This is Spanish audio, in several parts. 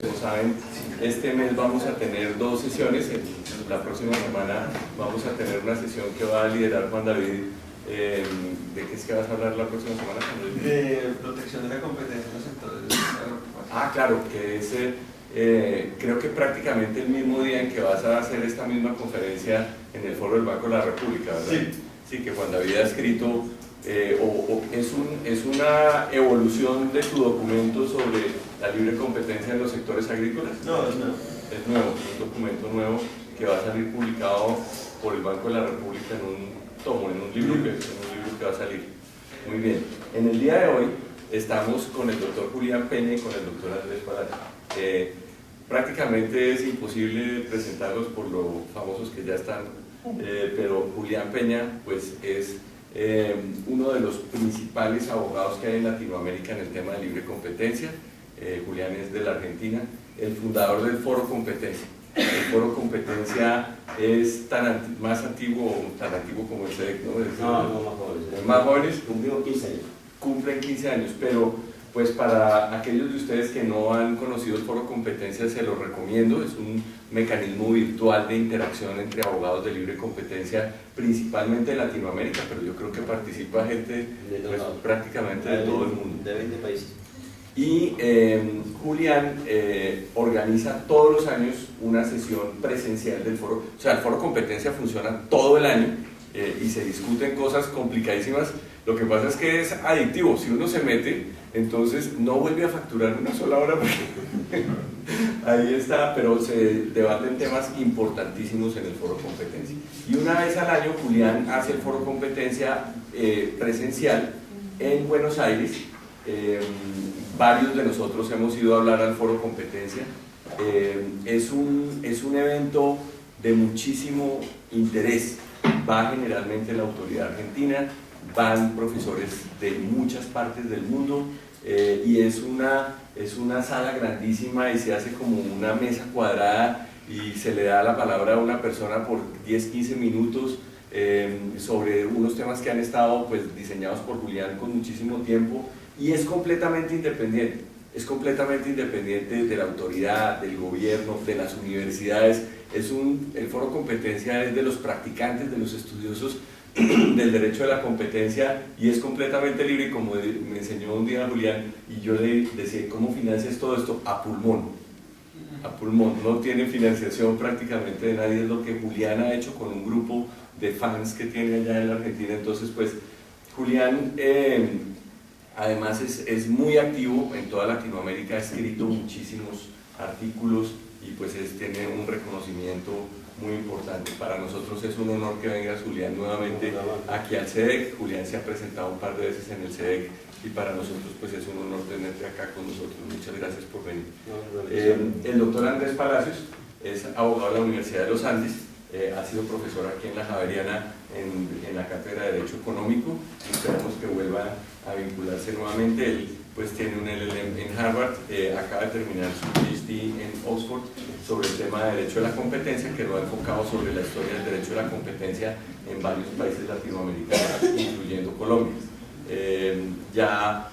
Como saben, este mes vamos a tener dos sesiones. La próxima semana vamos a tener una sesión que va a liderar Juan David. ¿De qué es que vas a hablar la próxima semana? De protección de la competencia en los sectores. Claro, que es creo que prácticamente el mismo día en que vas a hacer esta misma conferencia en el Foro del Banco de la República, ¿verdad? Sí. Sí, que Juan David ha escrito, es una evolución de tu documento sobre la libre competencia en los sectores agrícolas. No, es nuevo. Es nuevo, un documento nuevo que va a salir publicado por el Banco de la República en un tomo, en un libro que va a salir. Muy bien. En el día de hoy estamos con el doctor Julián Peña y con el doctor Andrés Palacio. Prácticamente es imposible presentarlos por lo famosos que ya están, pero Julián Peña pues es uno de los principales abogados que hay en Latinoamérica en el tema de libre competencia. Julián es de la Argentina, el fundador del Foro Competencia. El Foro Competencia es más antiguo como el SEDEC, ¿no? No, más jóvenes. ¿Más jóvenes? Cumplimos 15 años. Cumplen 15 años, pero pues para aquellos de ustedes que no han conocido el Foro Competencia se los recomiendo. Es un mecanismo virtual de interacción entre abogados de libre competencia, principalmente de Latinoamérica, pero yo creo que participa gente pues, prácticamente de todo el mundo. De 20 países. Y Julián organiza todos los años una sesión presencial del foro. O sea, el Foro Competencia funciona todo el año y se discuten cosas complicadísimas. Lo que pasa es que es adictivo. Si uno se mete, entonces no vuelve a facturar una sola hora porque ahí está, pero se debaten temas importantísimos en el Foro Competencia. Y una vez al año Julián hace el Foro Competencia presencial en Buenos Aires. Varios de nosotros hemos ido a hablar al Foro Competencia. Es un evento de muchísimo interés. Va generalmente la autoridad argentina, van profesores de muchas partes del mundo y es una sala grandísima y se hace como una mesa cuadrada y se le da la palabra a una persona por 10-15 minutos sobre unos temas que han estado pues, diseñados por Julián con muchísimo tiempo. Y es completamente independiente de la autoridad, del gobierno, de las universidades. El Foro Competencia es de los practicantes, de los estudiosos del derecho de la competencia y es completamente libre, y como me enseñó un día Julián, y yo le decía, ¿cómo financias todo esto? A pulmón, no tiene financiación prácticamente de nadie, es lo que Julián ha hecho con un grupo de fans que tiene allá en la Argentina. Entonces pues Julián además es muy activo en toda Latinoamérica, ha escrito muchísimos artículos y pues tiene un reconocimiento muy importante. Para nosotros es un honor que venga Julián nuevamente aquí al SEDEC. Julián se ha presentado un par de veces en el SEDEC y para nosotros pues es un honor tenerte acá con nosotros. Muchas gracias por venir. El doctor Andrés Palacios es abogado de la Universidad de los Andes. Ha sido profesor aquí en la Javeriana en la Cátedra de Derecho Económico. Esperamos que vuelva a vincularse nuevamente. Él pues tiene un LLM en Harvard, acaba de terminar su PhD en Oxford sobre el tema de derecho de la competencia, que lo ha enfocado sobre la historia del derecho de la competencia en varios países latinoamericanos, incluyendo Colombia. Ya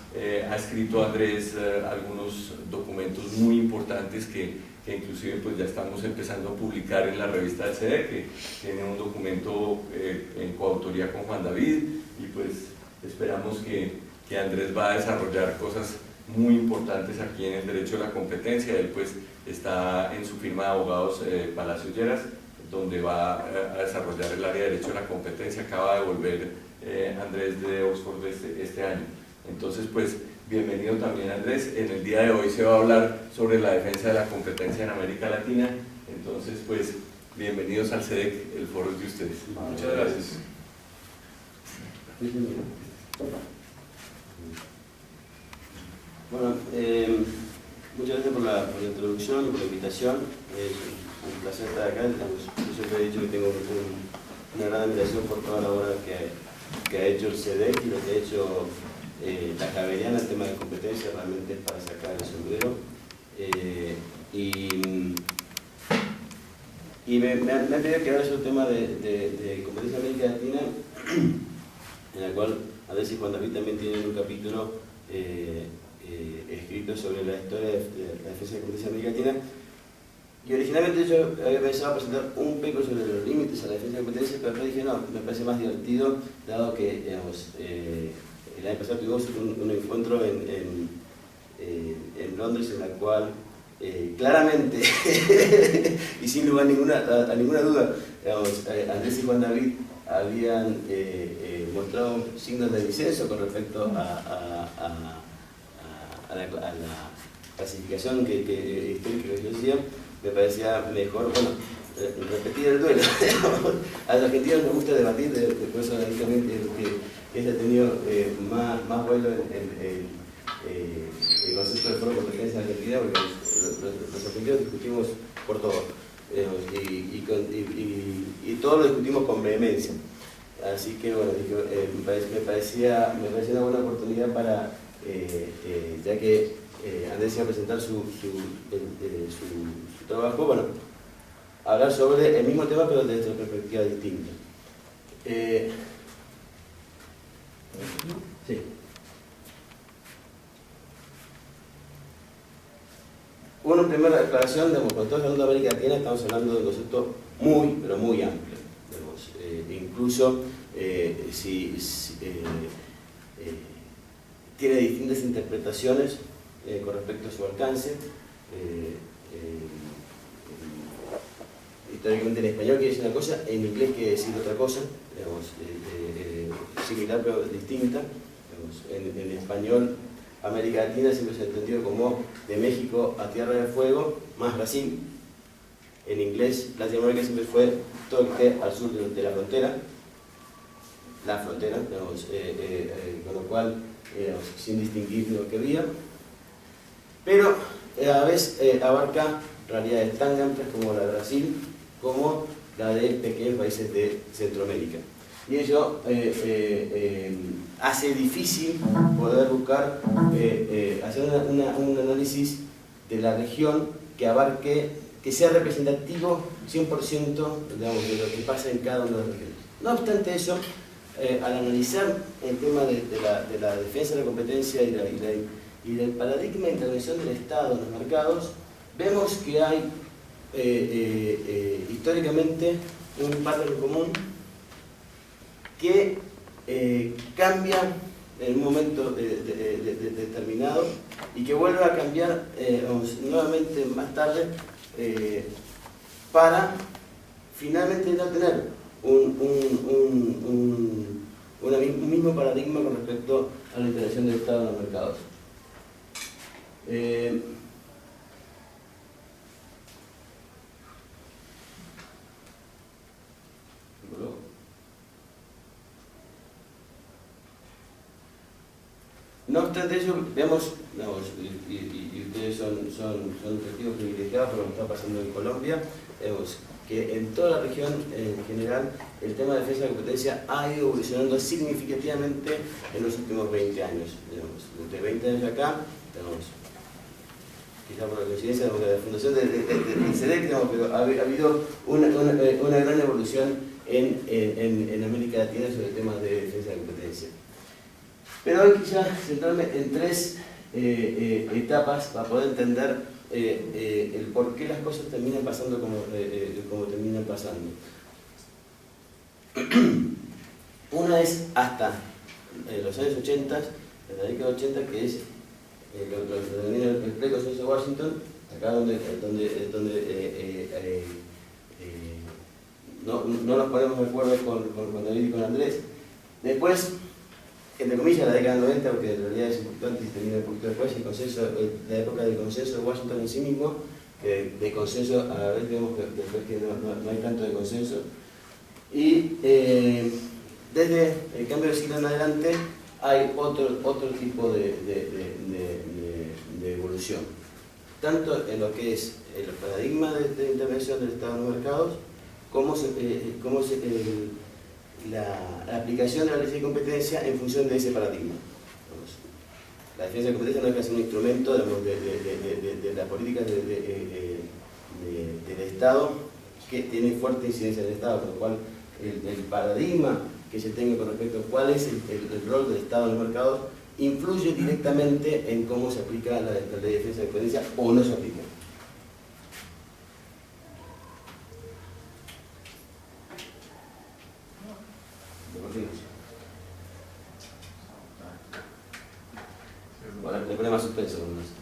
ha escrito Andrés algunos documentos muy importantes que inclusive pues ya estamos empezando a publicar en la revista del SEDEC, que tiene un documento en coautoría con Juan David, y pues esperamos que Andrés va a desarrollar cosas muy importantes aquí en el derecho de la competencia. Él pues está en su firma de abogados Palacios Lleras, donde va a desarrollar el área de derecho de la competencia. Acaba de volver Andrés de Oxford este año. Entonces pues bienvenido también Andrés. En el día de hoy se va a hablar sobre la defensa de la competencia en América Latina. Entonces pues bienvenidos al SEDEC, el foro es de ustedes. Muchas gracias. Bueno, muchas gracias por la introducción y por la invitación. Es un placer estar acá. Yo siempre he dicho que tengo una gran admiración por toda la obra que ha hecho el SEDEC y lo que ha hecho la Javeriana en tema de competencia. Realmente es para sacar el sombrero. Y me han pedido que hable sobre el tema de competencia en América Latina, en el cual a veces Juan David también tiene un capítulo escrito sobre la historia de la defensa de la competencia en América Latina. Y originalmente yo había pensado presentar un paper sobre los límites a la defensa de la competencia, pero después dije no, me parece más divertido, dado que digamos, el año pasado tuvimos un encuentro en Londres en la cual claramente y sin lugar a ninguna duda, digamos, Andrés y Juan David habían mostrado signos de disenso con respecto a la clasificación histórica que yo decía. Me parecía mejor, bueno, repetir el duelo. A los argentinos nos gusta debatir, por eso también que haya tenido más vuelo el concepto de foro de competencia en Argentina, porque los argentinos discutimos por todo, y todo lo discutimos con vehemencia. Así que bueno, me parecía una buena oportunidad para, ya que Andrés iba a presentar su trabajo, bueno, hablar sobre el mismo tema pero desde una perspectiva distinta. Sí. Una primera declaración, cuando estamos hablando de América Latina, estamos hablando de un concepto muy, pero muy amplio. Incluso tiene distintas interpretaciones con respecto a su alcance. Históricamente en español quiere decir una cosa, en inglés quiere decir otra cosa, digamos, similar pero distinta. Digamos, en español, América Latina siempre se ha entendido como de México a Tierra del Fuego, más Brasil. En inglés, Latinoamérica siempre fue todo lo que esté al sur de la frontera, digamos, con lo cual, digamos, sin distinguir lo que había, pero a la vez abarca realidades tan amplias como la de Brasil, como la de pequeños países de Centroamérica. Y ello hace difícil poder buscar, hacer un análisis de la región que abarque, que sea representativo 100%, digamos, de lo que pasa en cada una de las regiones. No obstante eso, al analizar el tema de la defensa de la competencia y del paradigma de intervención del Estado en los mercados, vemos que hay históricamente un patrón común que cambia en un momento determinado y que vuelve a cambiar nuevamente más tarde para finalmente no tener un mismo paradigma con respecto a la intervención del Estado en los mercados. No obstante eso, vemos, y ustedes son testigos privilegiados por lo que está pasando en Colombia, vemos que en toda la región en general el tema de defensa de la competencia ha ido evolucionando significativamente en los últimos 20 años. Digamos, desde 20 años acá, digamos, quizá por la coincidencia de la fundación del SEDEC, pero ha habido una gran evolución en América Latina sobre el tema de defensa de la competencia. Pero hoy quizá centrarme en tres etapas para poder entender el por qué las cosas terminan pasando como terminan pasando. Una es hasta los años 80, en la década de 80, que es lo que denomina el Preconsenso de Washington, acá donde no nos ponemos de acuerdo con David y con Andrés. Después, entre comillas, la década del 90, porque en realidad es importante y termina un poquito después, la época del consenso de Washington en sí mismo, que de consenso a la vez vemos que después que no hay tanto de consenso. Y desde el cambio de siglo en adelante hay otro tipo de evolución, tanto en lo que es el paradigma de intervención del Estado en los mercados, como la aplicación de la ley de competencia en función de ese paradigma. La defensa de la competencia no es que sea un instrumento de las políticas del Estado que tiene fuerte incidencia en el Estado, con lo cual el paradigma que se tenga con respecto a cuál es el rol del Estado en los mercados influye directamente en cómo se aplica la ley de defensa de competencia o no se aplica. Ahora le pone más suspenso con eso.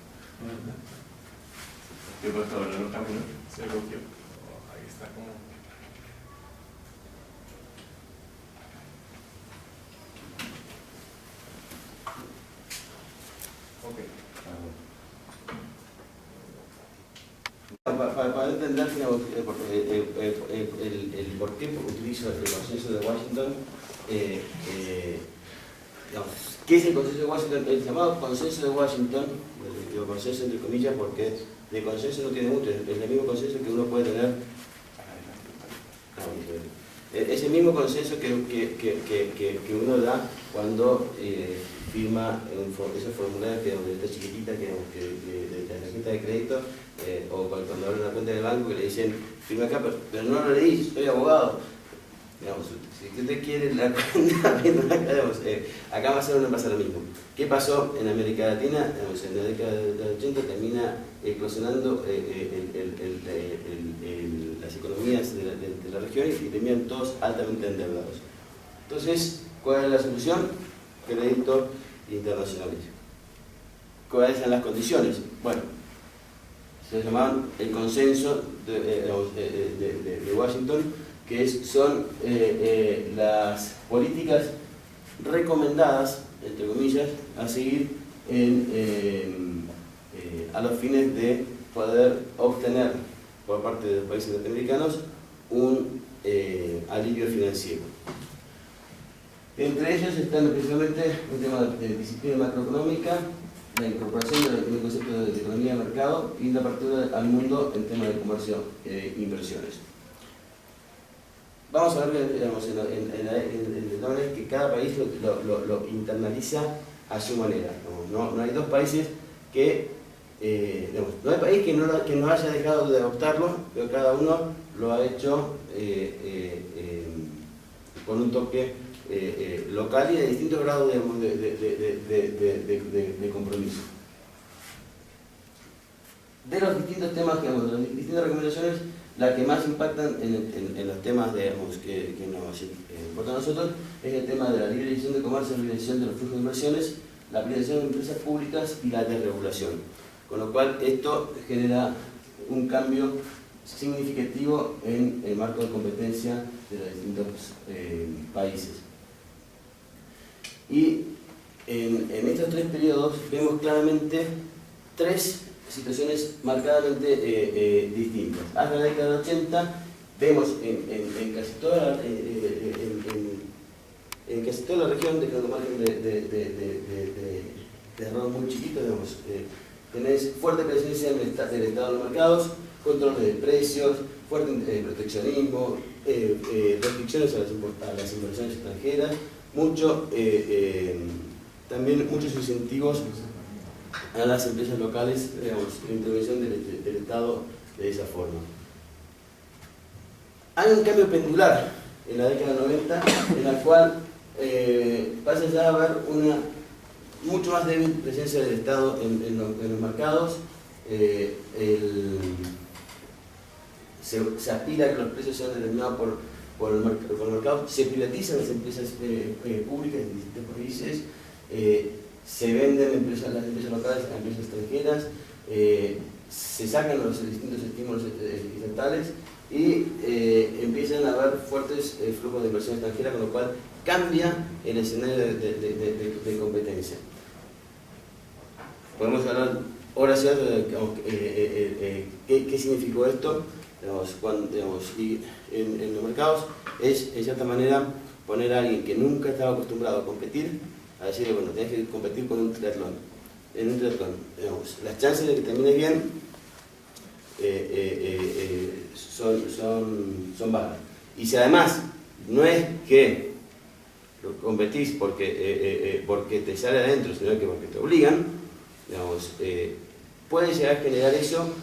¿Qué pasó? ¿Ahora no cambió? Se bloqueó. Ahí está como... Para entender digamos, el por qué utilizo el consenso de Washington, digamos, ¿qué es el consenso de Washington? El llamado consenso de Washington, digo consenso entre comillas porque de consenso no tiene mucho, es el mismo consenso que uno puede tener. Es el mismo consenso que uno da cuando firma esos formularios que donde está chiquitita, de la tarjeta de crédito, o cuando abre una cuenta de banco que le dicen, firma acá, pero no lo leí, soy abogado. Digamos, si usted quiere la cuenta, digamos, acá más o menos pasa lo mismo. ¿Qué pasó en América Latina? Digamos, en la década del 80 termina eclosionando las economías de la región y terminan todos altamente endeudados. Entonces, ¿cuál es la solución? Crédito internacional. ¿Cuáles son las condiciones? Bueno, se llamaban el consenso de Washington, que son las políticas recomendadas, entre comillas, a seguir a los fines de poder obtener por parte de los países norteamericanos un alivio financiero. Entre ellos están especialmente el tema de disciplina macroeconómica, la incorporación del concepto de economía de mercado y la apertura al mundo en temas de comercio e inversiones. Vamos a ver digamos, en que cada país lo internaliza a su manera. No hay dos países que, digamos, no hay país que no haya dejado de adoptarlo, pero cada uno lo ha hecho con un toque local y de distintos grados digamos, de compromiso. De los distintos temas, digamos, de las distintas recomendaciones, la que más impactan en los temas digamos, que nos importan a nosotros es el tema de la liberalización de comercio, la liberalización de los flujos de inversiones, la privatización de empresas públicas y la desregulación. Con lo cual esto genera un cambio significativo en el marco de competencia de los distintos países. Y en estos tres periodos vemos claramente tres situaciones marcadamente distintas. Hasta la década del 80 vemos en casi toda la región, dejando margen de error muy chiquito, digamos, tenés fuerte presencia del Estado en los mercados, control de precios, fuerte proteccionismo, restricciones a las inversiones extranjeras, también muchos incentivos a las empresas locales, digamos, la intervención del Estado de esa forma. Hay un cambio pendular en la década del 90, en la cual pasa ya a haber una mucho más débil presencia del Estado en los mercados. Se aspira a que los precios sean determinados por el mercado, se privatizan las empresas públicas en distintos países, se venden las empresas locales a empresas extranjeras, se sacan los distintos estímulos estatales y empiezan a haber fuertes flujos de inversión extranjera, con lo cual cambia el escenario de competencia. Podemos hablar horas y horas de qué significó esto, y en los mercados es, en cierta manera, poner a alguien que nunca estaba acostumbrado a competir, a decirle, bueno, tenés que competir con un triatlón. En un triatlón, digamos, las chances de que termines bien son bajas. Y si además no es que competís porque te sale adentro, sino que porque te obligan, digamos, puede llegar a generar eso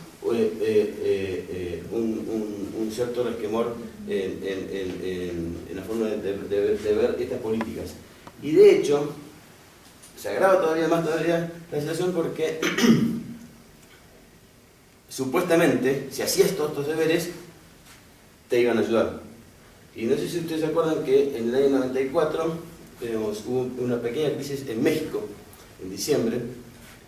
un cierto resquemor en la forma de ver estas políticas. Y de hecho, se agrava todavía más la situación porque supuestamente, si hacías todos estos deberes, te iban a ayudar. Y no sé si ustedes se acuerdan que en el año 94 hubo una pequeña crisis en México, en diciembre,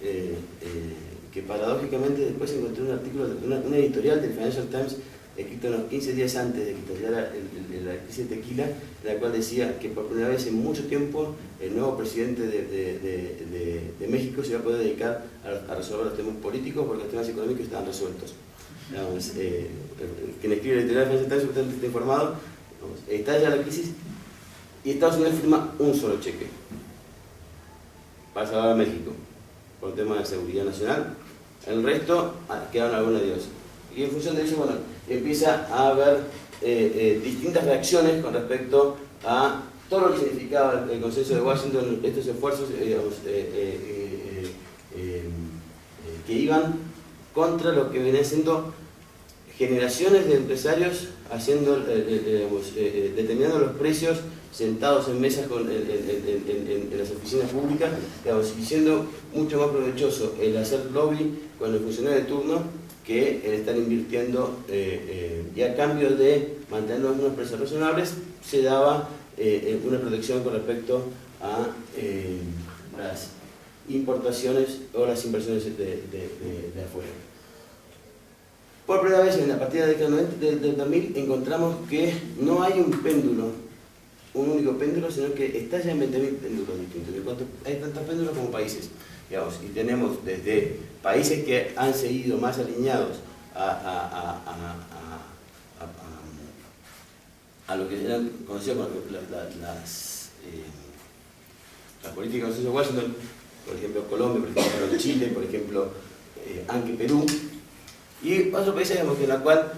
que paradójicamente después encontré un artículo, una editorial del Financial Times, escrito unos 15 días antes de que estallara la crisis de Tequila, en la cual decía que por primera vez en mucho tiempo el nuevo presidente de México se iba a poder dedicar a resolver los temas políticos porque los temas económicos estaban resueltos. Digamos, quien escribe la editorial del Financial Times seguramente está informado. Estalla la crisis y Estados Unidos firma un solo cheque para salvar a México por temas de seguridad nacional. El resto quedaron algunos dioses. Y en función de eso, bueno, empieza a haber distintas reacciones con respecto a todo lo que significaba el consenso de Washington, estos esfuerzos que iban contra lo que venía siendo generaciones de empresarios haciendo, determinando los precios sentados en mesas en las oficinas públicas, digamos, y siendo mucho más provechoso el hacer lobby con el funcionario de turno que el estar invirtiendo, y a cambio de mantener unos precios razonables se daba una protección con respecto a las importaciones o las inversiones de afuera. Por primera vez, a partir de la década del 2000, encontramos que no hay un péndulo, un único péndulo, sino que estalla en 20.000 péndulos distintos. De cuanto hay tantos péndulos como países, digamos, y tenemos desde países que han seguido más alineados a lo que eran conocidos como las políticas de consenso de Washington, por ejemplo Colombia, por ejemplo Chile, por ejemplo aunque Perú, y otros países en la cual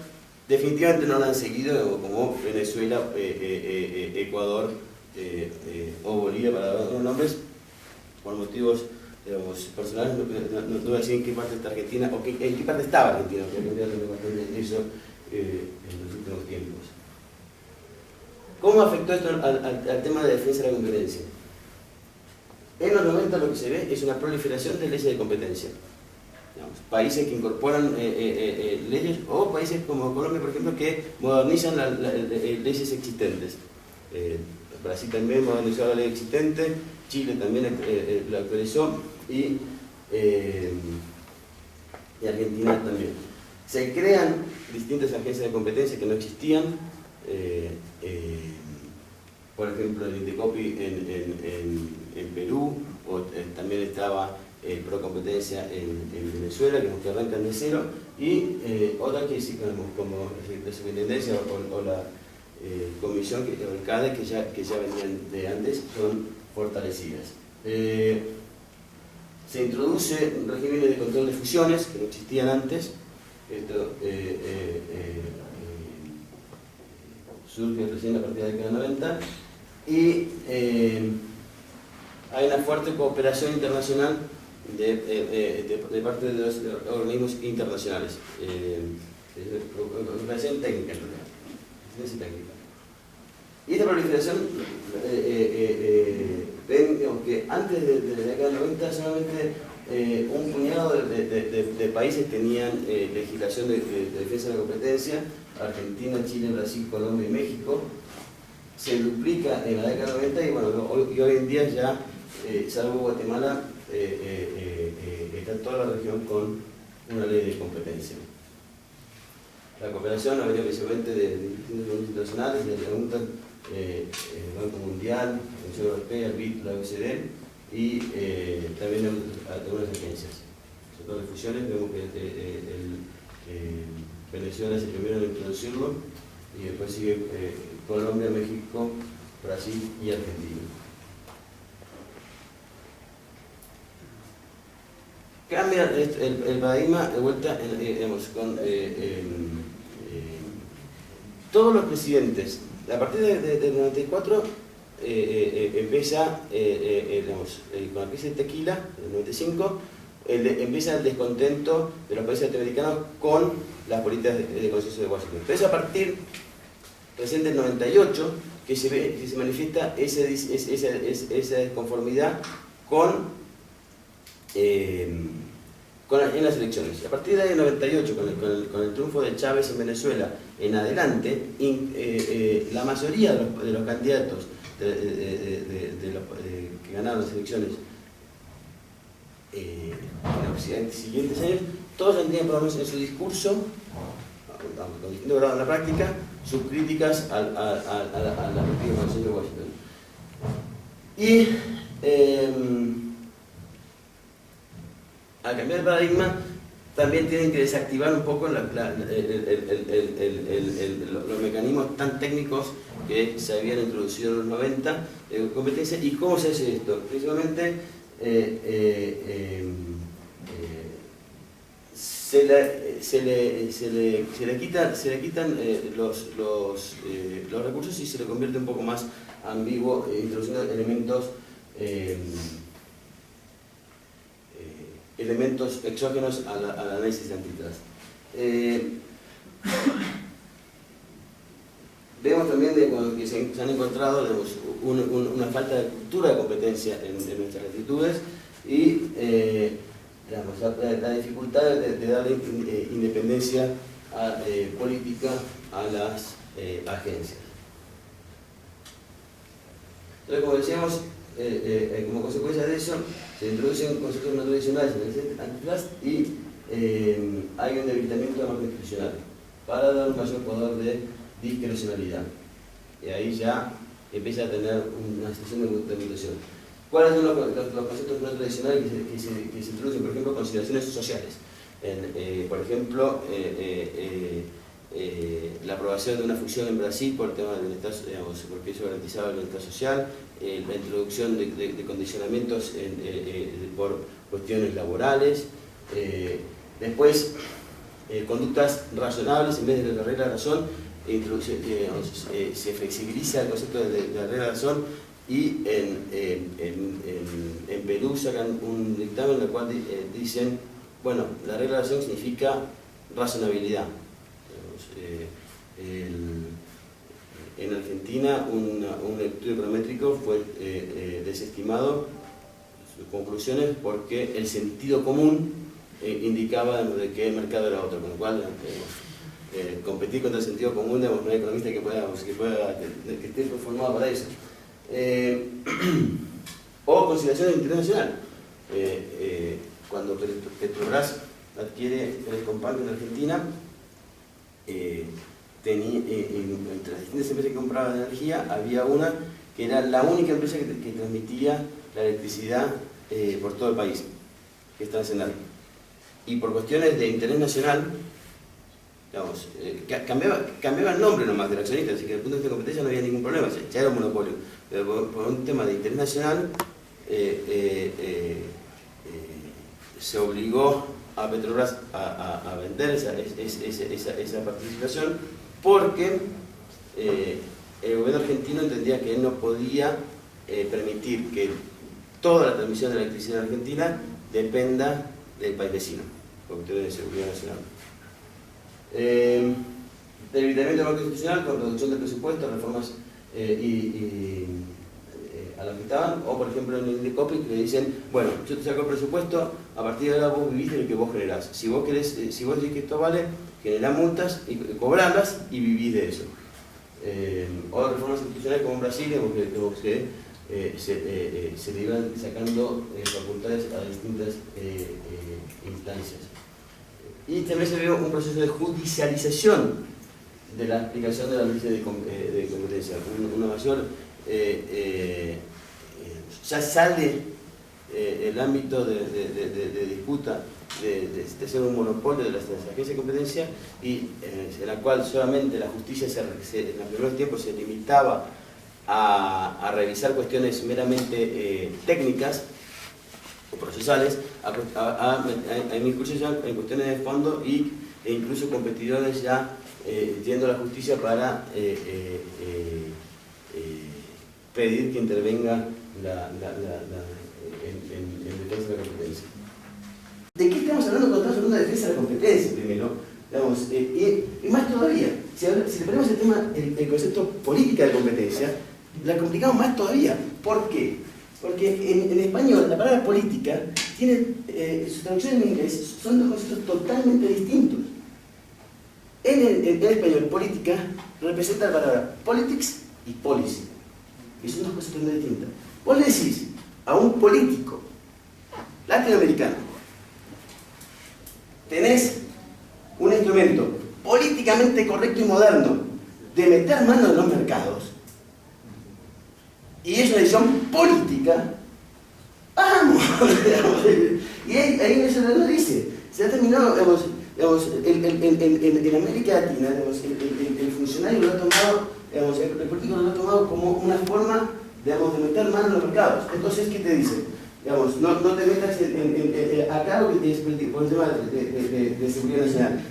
definitivamente no lo han seguido, como Venezuela, Ecuador o Bolivia, para dar otros nombres, por motivos, digamos, personales. No voy a decir en qué parte está Argentina, o en qué parte estaba Argentina, porque ha cambiado bastante eso en los últimos tiempos. ¿Cómo afectó esto al tema de defensa de la competencia? En los 90 lo que se ve es una proliferación de leyes de competencia. Digamos, países que incorporan leyes, o países como Colombia, por ejemplo, que modernizan las leyes existentes. Brasil también modernizó la ley existente, Chile también la actualizó, y Argentina también. Se crean distintas agencias de competencia que no existían, por ejemplo el Indecopi en Perú, o también estaba Procompetencia en Venezuela, que arrancan de cero, y otras que sí, como la Superintendencia o la Comisión, o el CADE, que ya venían de antes, son fortalecidas. Se introduce regímenes de control de fusiones que no existían antes. Esto surge recién a partir de la década del 90, y hay una fuerte cooperación internacional de parte de los organismos internacionales, cooperación técnica, y esta proliferación ven que antes de la década del 90 solamente un puñado de países tenían legislación de defensa de la competencia: Argentina, Chile, Brasil, Colombia y México. Se duplica en la década del 90 y, bueno, hoy en día ya, salvo Guatemala, está toda la región con una ley de competencia. La cooperación ha venido principalmente de distintos organismos internacionales, de la UNTAD, el Banco Mundial, la Unión Europea, el BID, la OECD, y también algunas agencias. Sobre todo las fusiones, vemos que Venezuela es el primero en introducirlo, y después sigue Colombia, México, Brasil y Argentina. Cambia el paradigma de vuelta con todos los presidentes. A partir del 94 empieza, con la crisis de Tequila, en el 95, empieza el descontento de los países latinoamericanos con las políticas de consenso de Washington. Entonces, a partir recién del 98, que se manifiesta esa desconformidad en las elecciones. A partir del año 98, con el triunfo de Chávez en Venezuela en adelante, la mayoría de los candidatos que ganaron las elecciones en los siguientes años, todos han tenido problemas en su discurso, con distinto grado en la práctica, sus críticas a la política del señor Washington. Y al cambiar el paradigma, también tienen que desactivar un poco los mecanismos tan técnicos que se habían introducido en los 90 de competencia. ¿Y cómo se hace esto? Principalmente se le quitan los recursos y se le convierte un poco más ambiguo, introduciendo elementos exógenos al análisis antitrust. Vemos también que se han encontrado, digamos, una falta de cultura de competencia en nuestras latitudes y digamos, la dificultad de darle independencia política a las agencias. Entonces, como decíamos, como consecuencia de eso, se introducen conceptos no tradicionales en el antitrust y hay un debilitamiento de la marca institucional para dar un mayor poder de discrecionalidad. Y ahí ya empieza a tener una situación de mutación. ¿Cuáles son los conceptos no tradicionales que se introducen? Por ejemplo, consideraciones sociales. Por ejemplo, la aprobación de una fusión en Brasil por el tema del bienestar, digamos, porque eso garantizaba el bienestar social, la introducción de condicionamientos por cuestiones laborales, después conductas razonables en vez de la regla de razón, se flexibiliza el concepto de la regla de razón y en Perú sacan un dictamen en el cual dicen, bueno, la regla de razón significa razonabilidad. En Argentina un estudio econométrico fue desestimado, sus conclusiones, porque el sentido común indicaba de que el mercado era otro, con lo cual competir contra el sentido común, digamos, no hay economista que esté formado para eso. O consideración de interés nacional. Cuando Petrobras adquiere el Compango en Argentina, entre las distintas empresas que compraban energía, había una que era la única empresa que transmitía la electricidad por todo el país, que estaba en Senado. Y por cuestiones de interés nacional, digamos, cambiaba el nombre nomás del accionista, así que desde el punto de vista de competencia no había ningún problema, ya era un monopolio. Pero por un tema de interés nacional, se obligó a Petrobras a vender esa participación porque el gobierno argentino entendía que él no podía permitir que toda la transmisión de la electricidad en Argentina dependa del país vecino, por cuestiones de seguridad nacional. Debilitamiento del marco institucional con reducción del presupuesto, reformas a las que estaban, o por ejemplo en el INDECOPI que le dicen, bueno, yo te saco el presupuesto, a partir de ahora vos vivís de lo que vos generás. Si vos decís que esto vale, generá multas, y cobrarlas y vivís de eso. O reformas institucionales como en Brasil, que se le iban sacando facultades a distintas instancias. Y también se vio un proceso de judicialización de la aplicación de la ley de competencia, una mayor, ya sale el ámbito de disputa de ser un monopolio de las agencias de competencia y en la cual solamente la justicia en los primeros tiempos se limitaba a revisar cuestiones meramente técnicas o procesales, a incluso ya en cuestiones de fondo e incluso competidores ya yendo a la justicia para pedir que intervenga en defensa de la competencia. ¿De qué estamos hablando cuando estamos hablando de defensa de la competencia primero? Digamos, y más todavía, si le ponemos el concepto política de competencia, la complicamos más todavía. ¿Por qué? Porque en español la palabra política tiene, sus traducciones en inglés son dos conceptos totalmente distintos. En español, política representa la palabra politics y policy, que son dos cosas totalmente distintas. Vos le decís a un político latinoamericano, tenés un instrumento políticamente correcto y moderno de meter mano en los mercados, y es una decisión política, ¡vamos! Y ahí eso lo dice. Se ha terminado, en América Latina, el funcionario lo ha tomado, el político lo ha tomado como una forma, de meter mano en los mercados. Entonces, ¿qué te dice? No te metas acá porque es político, por el tema de seguridad nacional.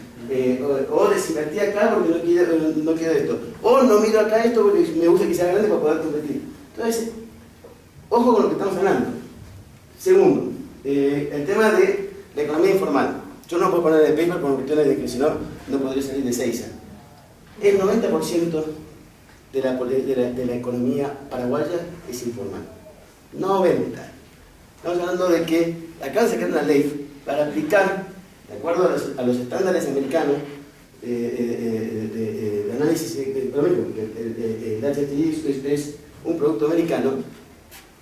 O desinvertí acá porque no quiero esto. O no miro acá esto porque me gusta que sea grande para poder competir. Entonces, ojo con lo que estamos hablando. Segundo, el tema de la economía informal. Yo no puedo poner el paper por cuestiones de que si no, no podría salir de Seiza. El 90% de la economía paraguaya es informal. 90. Estamos hablando de que acaban de sacar una ley para aplicar, de acuerdo a los estándares americanos de análisis económico, el HTI es un producto americano,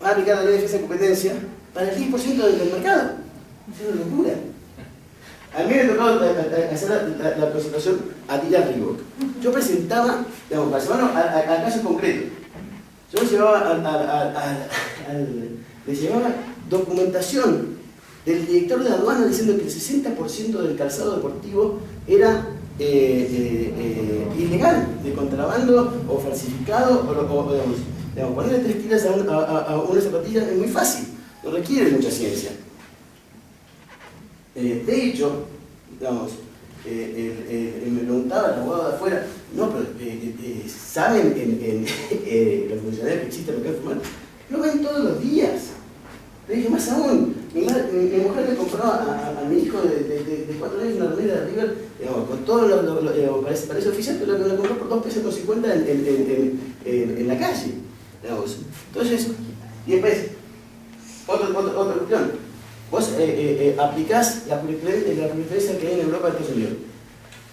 va a aplicar la ley de defensa de competencia para el 10% del mercado. Es una locura. A mí me tocó hacer la presentación a Dylan Reebok. Yo presentaba, digamos, al caso concreto. Yo le llevaba documentación del director de aduana diciendo que el 60% del calzado deportivo era ilegal, de contrabando o falsificado, o digamos, ponerle 3 tiras a una zapatilla es muy fácil, no requiere mucha ciencia. De hecho, digamos, me preguntaba el abogado de afuera, no, pero ¿saben los funcionarios que existe el mercado informal? Lo ven todos los días. Le dije, más aún, mi mujer le compró a mi hijo de 4 años una remera de River, digamos, con todo parece oficial, pero lo compró por 2 pesos con 50 en la calle. Digamos. Entonces, y después, otra cuestión. Vos aplicás la jurisprudencia que hay en Europa de Estados Unidos.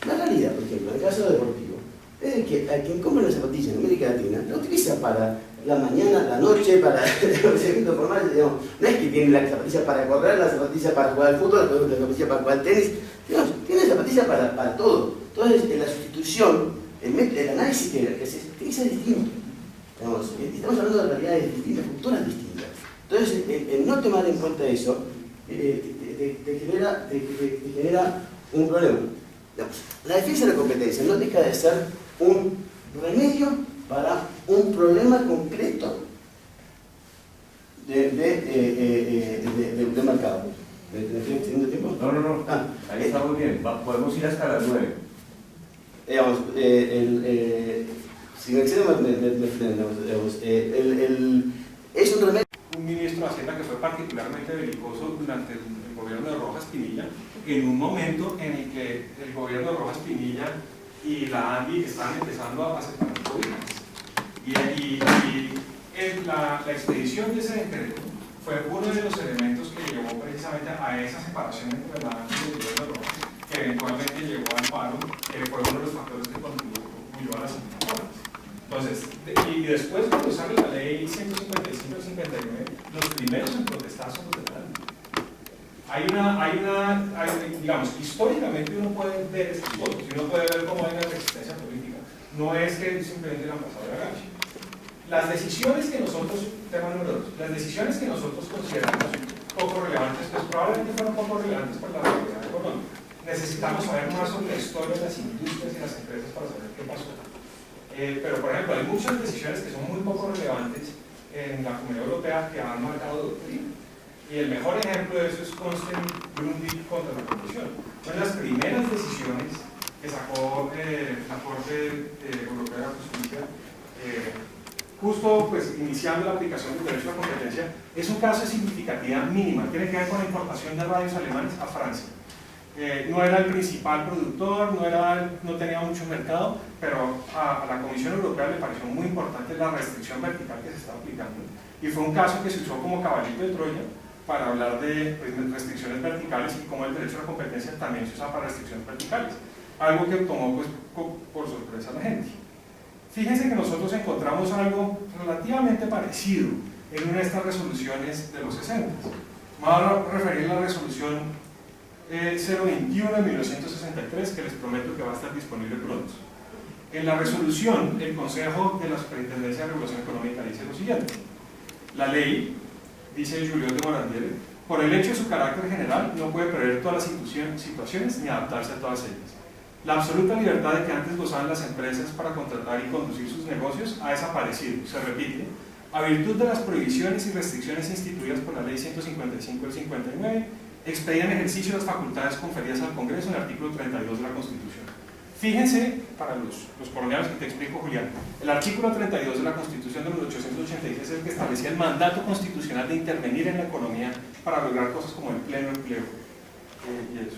La realidad, por ejemplo, en el caso deportivo, es que a quien compra una zapatilla en América Latina la utiliza para la mañana, la noche, para el procedimiento formal, digamos. No es que tiene la zapatilla para correr, la zapatilla para jugar al fútbol, la zapatilla para jugar al tenis, digamos, tiene zapatilla para todo. Entonces, en la sustitución, el análisis que se tiene que ser distinto. Digamos, estamos hablando de realidades distintas, culturas distintas. Entonces, el no tomar en cuenta eso te genera un problema. Digamos, la defensa de la competencia no deja de ser un remedio para un problema concreto de mercado. ¿Me estoy extendiendo el tiempo? No. Ahí está muy bien. Podemos ir hasta las 9. Digamos, si me excedo, es un remedio. Un ministro de Hacienda que fue particularmente belicoso durante el gobierno de Rojas Pinilla, en un momento en el que el gobierno de Rojas Pinilla y la ANDI estaban empezando a separar provincias. La expedición de Serenqueredo fue uno de los elementos que llevó precisamente a esa separación entre la ANDI y el gobierno de Rojas, que eventualmente llegó al paro, fue uno de los factores que contribuyó a las reformas. Entonces, y después cuando sale la ley 155-59, los primeros en protestar son los de la ANDI. Digamos, históricamente uno puede ver estos votos, y uno puede ver cómo hay una resistencia política. No es que simplemente la han pasado de agache. Las decisiones que nosotros, tema número 2, las decisiones que nosotros consideramos poco relevantes, pues probablemente fueron poco relevantes para la realidad económica. Necesitamos saber más sobre la historia de las industrias y las empresas para saber qué pasó. Pero, por ejemplo, hay muchas decisiones que son muy poco relevantes en la Comunidad Europea que han marcado doctrina. Y el mejor ejemplo de eso es Grundig contra la corrupción. Son las primeras decisiones que sacó la Corte Europea de la Justicia, justo pues, iniciando la aplicación del derecho a la competencia. Es un caso de significativa mínima, tiene que ver con la importación de radios alemanes a Francia. No era el principal productor, no tenía mucho mercado, pero a la Comisión Europea le pareció muy importante la restricción vertical que se estaba aplicando. Y fue un caso que se usó como caballito de Troya para hablar de restricciones verticales y cómo el derecho a la competencia también se usa para restricciones verticales. Algo que tomó pues, por sorpresa a la gente. Fíjense que nosotros encontramos algo relativamente parecido en una de estas resoluciones de los 60. Me voy a referir a la resolución 021 de 1963, que les prometo que va a estar disponible pronto. En la resolución, el Consejo de la Superintendencia de Regulación Económica dice lo siguiente: la ley, dice Julián de Morandiere, por el hecho de su carácter general, no puede prever todas las situaciones ni adaptarse a todas ellas. La absoluta libertad de que antes gozaban las empresas para contratar y conducir sus negocios ha desaparecido, se repite, a virtud de las prohibiciones y restricciones instituidas por la Ley 155 del 59, expedían ejercicio de las facultades conferidas al Congreso en el artículo 32 de la Constitución. Fíjense, para los coloniales que te explico, Julián, el artículo 32 de la Constitución de 1886 es el que establecía el mandato constitucional de intervenir en la economía para lograr cosas como el pleno empleo y eso.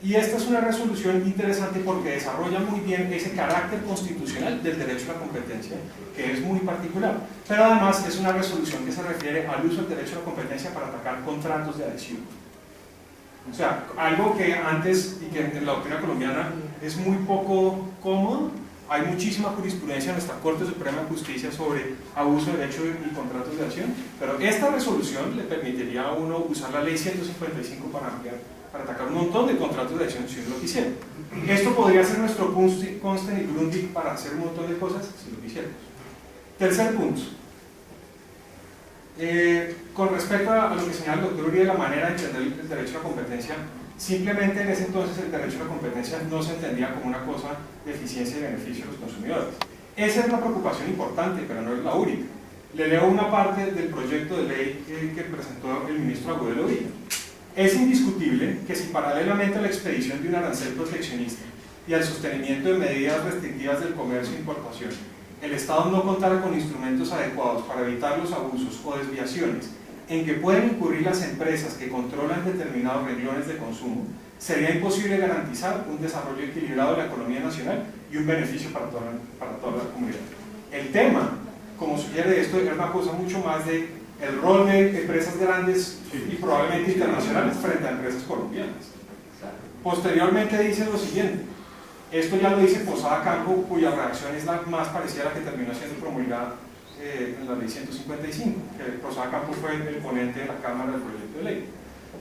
Y esta es una resolución interesante porque desarrolla muy bien ese carácter constitucional del derecho a la competencia, que es muy particular. Pero además es una resolución que se refiere al uso del derecho a la competencia para atacar contratos de adhesión. O sea, algo que antes, y que en la doctrina colombiana es muy poco cómodo. Hay muchísima jurisprudencia en nuestra Corte Suprema de Justicia sobre abuso de derecho y contratos de adhesión, pero esta resolución le permitiría a uno usar la Ley 155 para atacar un montón de contratos de adhesión si uno lo quisiera. Esto podría ser nuestro Consten y Grundig para hacer un montón de cosas si lo quisiéramos. Tercer punto. Con respecto a lo que señala el doctor Uribe, la manera de entender el derecho a la competencia, simplemente en ese entonces el derecho a la competencia no se entendía como una cosa de eficiencia y beneficio de los consumidores. Esa es una preocupación importante, pero no es la única. Le leo una parte del proyecto de ley que presentó el ministro Agudelo Villa. Es indiscutible que si paralelamente a la expedición de un arancel proteccionista y al sostenimiento de medidas restrictivas del comercio e importación, el Estado no contara con instrumentos adecuados para evitar los abusos o desviaciones en que pueden incurrir las empresas que controlan determinados renglones de consumo, sería imposible garantizar un desarrollo equilibrado de la economía nacional y un beneficio para toda la comunidad. El tema, como sugiere esto, es una cosa mucho más de el rol de empresas grandes y probablemente internacionales frente a empresas colombianas. Posteriormente dice lo siguiente: esto ya lo dice Posada Campo, cuya redacción es la más parecida a la que terminó siendo promulgada en la ley 155, que Posada Campo fue el ponente de la Cámara del proyecto de ley.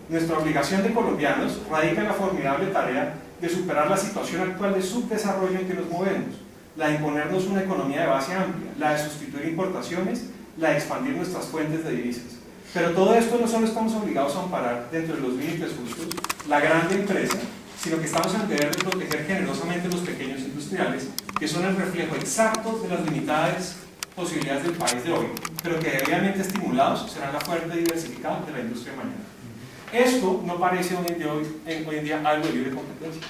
Nuestra obligación de colombianos radica en la formidable tarea de superar la situación actual de subdesarrollo en que nos movemos, la de imponernos una economía de base amplia, la de sustituir importaciones, la de expandir nuestras fuentes de divisas. Pero todo esto no solo estamos obligados a amparar dentro de los límites justos la grande empresa, sino que estamos en el deber de proteger generosamente los pequeños industriales, que son el reflejo exacto de las limitadas posibilidades del país de hoy, pero que debidamente estimulados serán la fuente diversificada de la industria de mañana. Esto no parece hoy en día algo de libre competencia,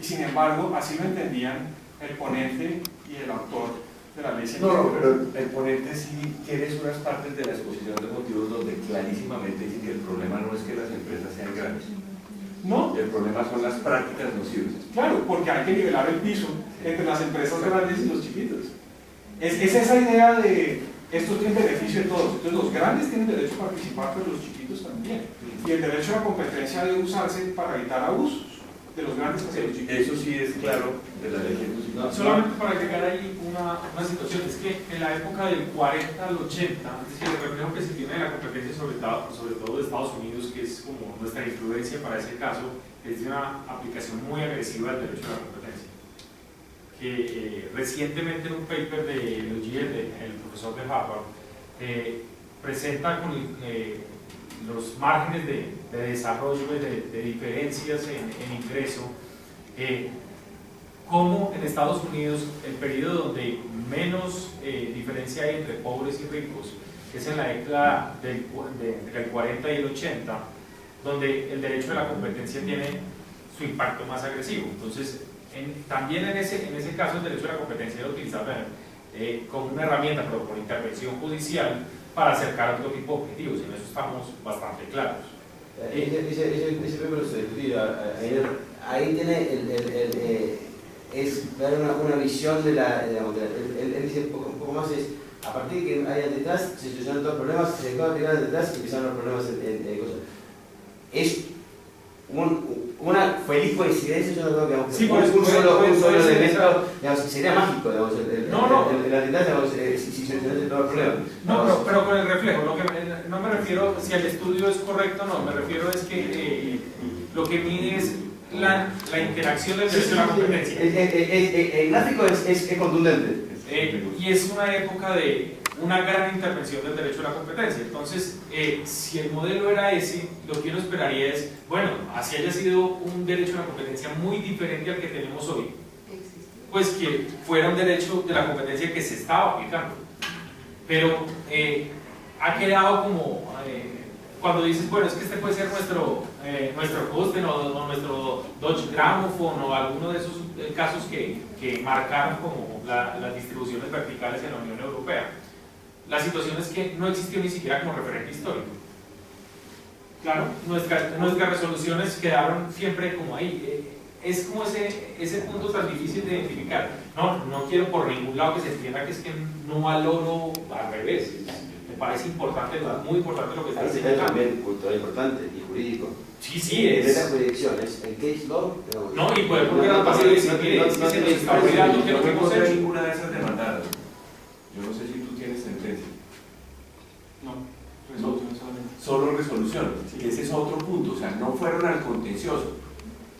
y sin embargo así lo entendían el ponente y el autor de la ley. No, pero el ponente sí tiene unas partes de la exposición de motivos donde clarísimamente dice que el problema no es que las empresas sean grandes. No. El problema son las prácticas nocivas. Claro, porque hay que nivelar el piso entre las empresas grandes y los chiquitos. Es esa idea de estos tienen beneficio de todos. Entonces los grandes tienen derecho a participar, pero los chiquitos también. Y el derecho a la competencia debe usarse para evitar abusos de los grandes hacia los chiquitos. Eso sí es claro de la ley. Solamente para agregar ahí una situación, es que en la época del 40 al 80, es decir, el reflejo que se tiene de la competencia sobre todo de Estados Unidos, que es como nuestra influencia para ese caso, es de una aplicación muy agresiva del derecho a la competencia. Que recientemente en un paper de Logier, el profesor de Harvard, presenta con los márgenes de desarrollo, de diferencias en ingreso, como en Estados Unidos el periodo donde menos diferencia hay entre pobres y ricos es en la década del 40 y el 80, donde el derecho de la competencia tiene su impacto más agresivo. Entonces, también en ese caso el derecho de la competencia debe utilizarlo como una herramienta, pero con intervención judicial, para acercar a otro tipo de objetivos, y en eso estamos bastante claros. Ese paper se discutió ayer. Ahí tiene es dar una visión de la. Él dice un poco más: es a partir de que hay antitrust, se solucionan todos los problemas, se dejó de aplicar antitrust y empezaron los problemas en cosas. Es una feliz coincidencia, yo no creo que aunque sí, un solo elemento, digamos, sería mágico, digamos, el antitrust, digamos, si solucionase todos los problemas. No, pero con el reflejo, no me refiero si el estudio es correcto, no, me refiero es que lo que mide es la interacción del derecho a la competencia. El gráfico es contundente. Y es una época de una gran intervención del derecho a la competencia. Entonces, si el modelo era ese, lo que uno esperaría es, bueno, así haya sido un derecho a la competencia muy diferente al que tenemos hoy, pues que fuera un derecho de la competencia que se estaba aplicando. Pero ha quedado como, cuando dices, bueno, es que este puede ser nuestro Costen o nuestro Dodge Gramophone o alguno de esos casos que marcaron como las distribuciones verticales en la Unión Europea. La situación es que no existió ni siquiera como referente histórico. Claro, nuestras resoluciones quedaron siempre como ahí. Es como ese punto tan difícil de identificar. No quiero por ningún lado que se entienda que es que no valoro, al revés. Me parece importante, muy importante lo que está diciendo. Es también cultural importante y jurídico. Sí, es. Las jurisdicciones, el case law. No, y poder volver al pasado y decir, mire, es que se nos está olvidando que lo que hemos hecho. Ninguna de esas demandadas. Yo no sé si tú tienes sentencia. No, resolución solamente. Solo resolución. Sí. Ese es otro punto. O sea, no fueron al contencioso.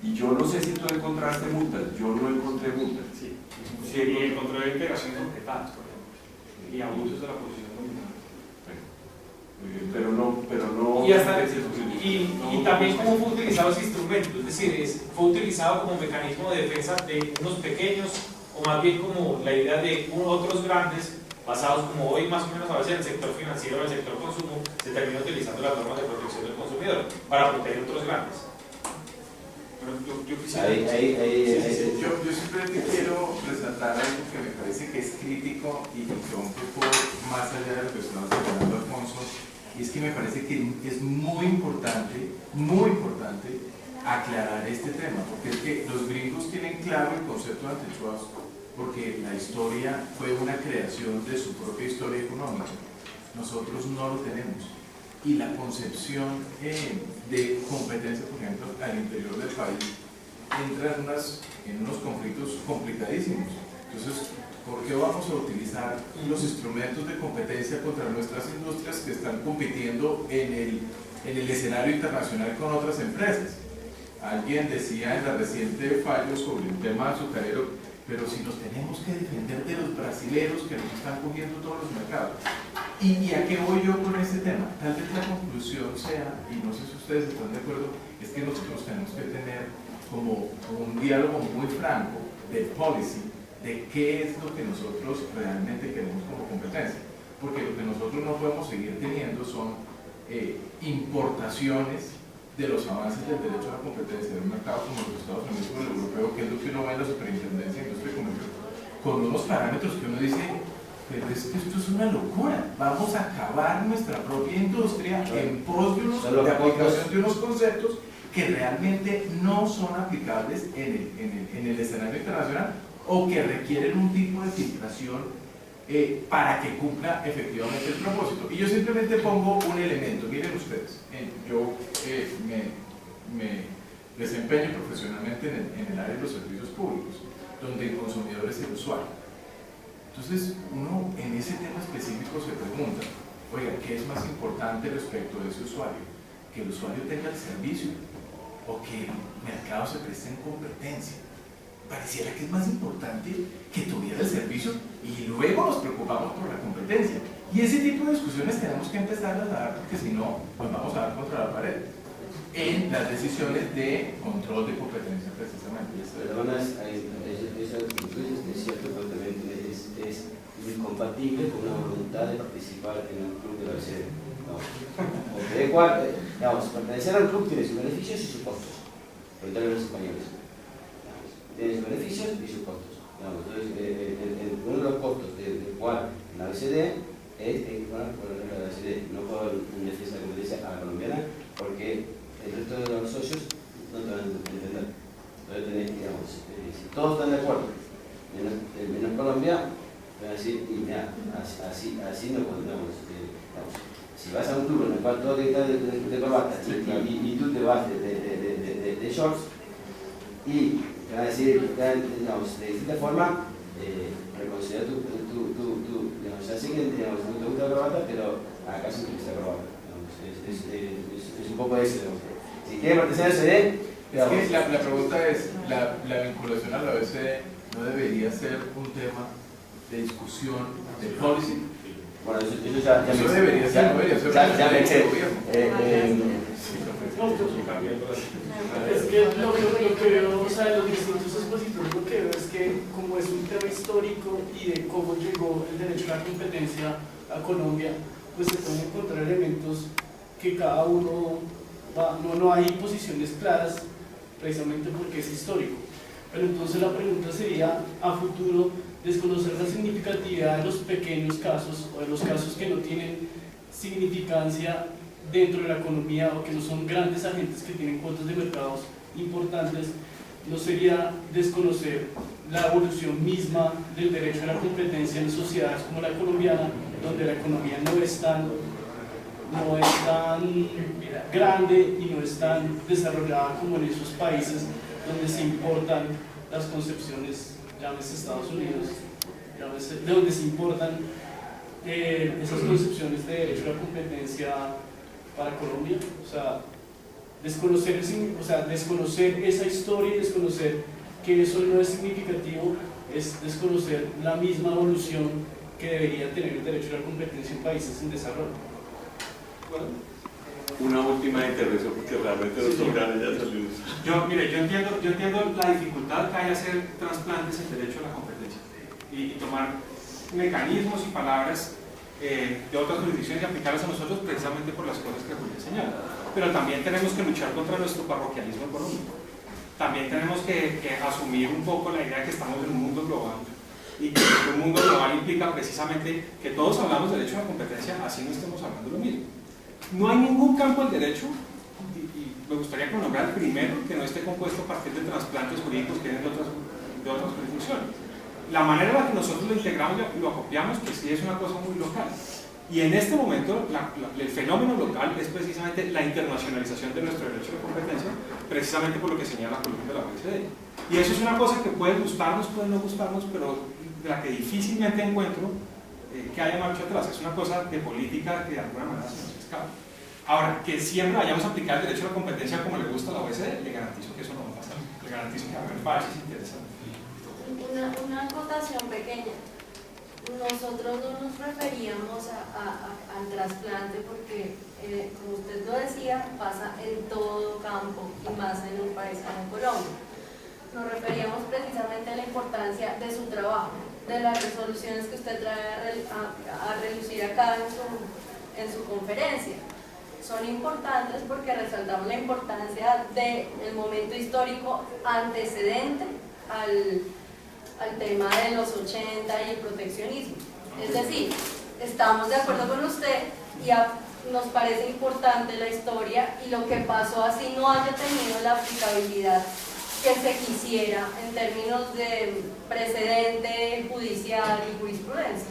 Y yo no sé si tú encontraste multas. Yo no encontré multas. Sí. Y encontré integraciones objetadas, por ejemplo. Y abusos de la posición dominante. Pero no. Y también cómo fue utilizado ese instrumento. Es decir, fue utilizado como mecanismo de defensa de unos pequeños, o más bien como la idea de otros grandes, basados como hoy más o menos a veces en el sector financiero, en el sector consumo, se termina utilizando las normas de protección del consumidor para proteger otros grandes. Pero yo quisiera... Yo simplemente quiero resaltar algo que me parece que es crítico y que va un poco más allá de lo que estamos hablando, Alfonso, y es que me parece que es muy importante aclarar este tema, porque es que los gringos tienen claro el concepto de antitrust, porque la historia fue una creación de su propia historia económica. Nosotros no lo tenemos. Y la concepción de competencia, por ejemplo, al interior del país, entra en unos conflictos complicadísimos. Entonces, ¿por qué vamos a utilizar los instrumentos de competencia contra nuestras industrias que están compitiendo en el escenario internacional con otras empresas? Alguien decía en la reciente fallo sobre el tema azucarero, pero si nos tenemos que defender de los brasileros que nos están cogiendo todos los mercados. ¿Y a qué voy yo con este tema? Tal vez la conclusión sea, y no sé si ustedes están de acuerdo, es que nosotros tenemos que tener como un diálogo muy franco de policy, de qué es lo que nosotros realmente queremos como competencia. Porque lo que nosotros no podemos seguir teniendo son importaciones de los avances del derecho a la competencia de un mercado como los Estados Unidos o el europeo, que es lo que uno ve en la Superintendencia de Industria y Comercio, con unos parámetros que uno dice, pero es que esto es una locura, vamos a acabar nuestra propia industria en pos de aplicación de unos conceptos que realmente no son aplicables en el escenario internacional o que requieren un tipo de filtración para que cumpla efectivamente el propósito. Y yo simplemente pongo un elemento, miren ustedes, yo me desempeño profesionalmente en el área de los servicios públicos, donde el consumidor es el usuario. Entonces, uno en ese tema específico se pregunta, oiga, ¿qué es más importante respecto de ese usuario? ¿Que el usuario tenga el servicio o que el mercado se preste en competencia? Pareciera que es más importante que tuviera el servicio y luego nos preocupamos por la competencia. Y ese tipo de discusiones tenemos que empezar a dar, porque si no, pues vamos a dar contra la pared en las decisiones de control de competencia, precisamente. Perdona, esa es cierto, pero también es incompatible con una voluntad de participar en un club de la OECD. Digamos, pertenecer al club tiene sus beneficios y sus costos, por los españoles. Tiene sus beneficios y sus costos. Entonces, uno de los costos de jugar en la OECD es jugar por la OECD. No juego en defensa de competencia a la colombiana porque el resto de los socios no te van a entender. Entonces tenés, digamos, si todos están de acuerdo, menos Colombia, te van a decir, y mira, así no podemos, digamos, si vas a un club en el cual todos están de corbata y tú te vas de shorts, y te van a decir, digamos, de distinta forma, reconsiderar digamos, ya sé que digamos, no te gusta la corbata, pero acá sí te gusta la corbata. Es un poco eso. Si quieren pertenecer al CD, es que la pregunta es, la vinculación a la OECD no debería ser un tema de discusión, de policy. Bueno, eso ya Eso debería ser, no debería ser ya me eché. Es que lo que veo, o sea, los distintos expositores lo que veo es que como es un tema histórico y de cómo llegó el derecho a la competencia a Colombia, pues se pueden encontrar elementos que cada uno no hay posiciones claras precisamente porque es histórico. Pero entonces la pregunta sería, a futuro, desconocer la significatividad de los pequeños casos o de los casos que no tienen significancia dentro de la economía o que no son grandes agentes que tienen cuotas de mercados importantes, no sería desconocer la evolución misma del derecho a la competencia en sociedades como la colombiana, donde la economía no es tan grande y no es tan desarrollada como en esos países donde se importan las concepciones, llámese Estados Unidos, de donde se importan esas concepciones de derecho a la competencia para Colombia. O sea, desconocer esa historia y desconocer que eso no es significativo es desconocer la misma evolución que debería tener el derecho a la competencia en países en desarrollo. Bueno, una última intervención porque realmente los órganos ya salimos. Yo entiendo la dificultad que hay de hacer trasplantes en derecho a la competencia y tomar mecanismos y palabras de otras jurisdicciones y aplicarlas a nosotros precisamente por las cosas que Julia señala. Pero también tenemos que luchar contra nuestro parroquialismo económico. También tenemos que asumir un poco la idea de que estamos en un mundo global y que un mundo global implica precisamente que todos hablamos de derecho a la competencia, así no estemos hablando lo mismo. No hay ningún campo del derecho, y me gustaría que lo nombrara el primero, que no esté compuesto a partir de trasplantes jurídicos que vienen de otras jurisdicciones. La manera en la que nosotros lo integramos y lo acopiamos, pues sí es una cosa muy local. Y en este momento, el fenómeno local es precisamente la internacionalización de nuestro derecho de competencia, precisamente por lo que señala la columna de la OECD. Y eso es una cosa que puede gustarnos, puede no gustarnos, pero de la que difícilmente encuentro que haya marcha atrás. Es una cosa de política que de alguna manera se nos escapa. Ahora, que siempre vayamos a aplicar el derecho a la competencia como le gusta a la OECD, le garantizo que eso no va a pasar. Le garantizo que va a haber parches interesantes. Una acotación pequeña. Nosotros no nos referíamos al trasplante porque, como usted lo decía, pasa en todo campo y más en un país como Colombia. Nos referíamos precisamente a la importancia de su trabajo, de las resoluciones que usted trae a relucir acá en su conferencia. Son importantes porque resaltamos la importancia del momento histórico antecedente al tema de los 80 y el proteccionismo. Es decir, estamos de acuerdo con usted y nos parece importante la historia y lo que pasó así no haya tenido la aplicabilidad que se quisiera en términos de precedente judicial y jurisprudencia.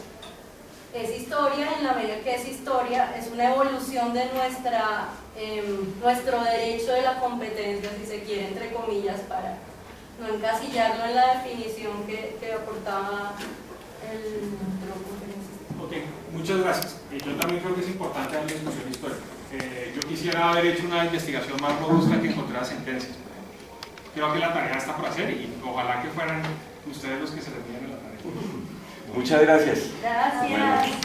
Es historia, en la medida que es historia, es una evolución de nuestro derecho de la competencia, si se quiere, entre comillas, para no encasillarlo en la definición que aportaba el conferencista. Ok, muchas gracias. Yo también creo que es importante la discusión histórica. Yo quisiera haber hecho una investigación más robusta que encontrara sentencias. Creo que la tarea está por hacer y ojalá que fueran ustedes los que se les dieran la tarea. Muchas gracias. Gracias. Bueno.